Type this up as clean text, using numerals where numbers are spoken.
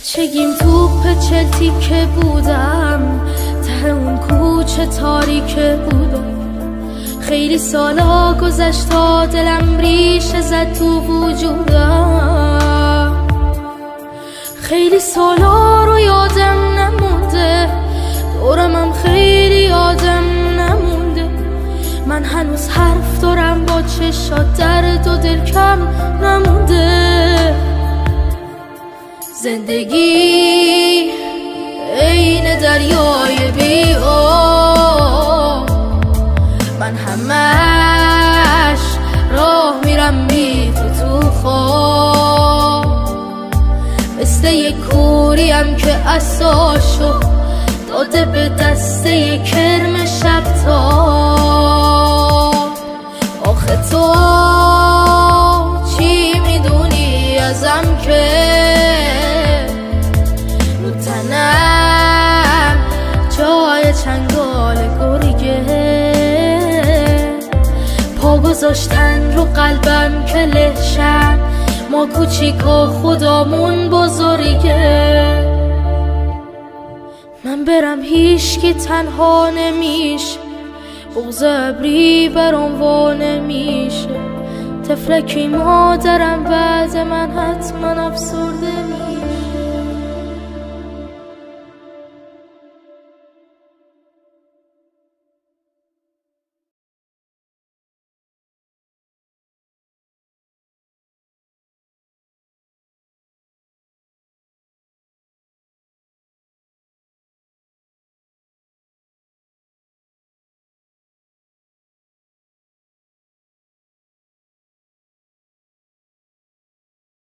بچگیم توپ چلتی که بودم، ته اون کوچه تاریکه بودم. خیلی سالا گذشت تا دلم ریشه زد تو وجودم. خیلی سالا رو یادم نمونده، دورمم خیلی یادم نمونده. من هنوز حرف دارم با چشات، درد و دل کم نمونده. زندگی عین دریای بی آب، من همش راه میرم بی تو خواب. مثل یک کوریم که عصاشو داده به دست یک کرم شب تاب. آخه تو چی میدونی ازم که رو تنم جای چنگال گریه، پا گذاشتن رو قلبم که لشم. ما کوچیکا خدامون بزرگه. من برم هیچکی تنها نمیشه، بغض ابری برام وا نمیشه. طفلکی مادرم بعد من حتما افسرده میشه.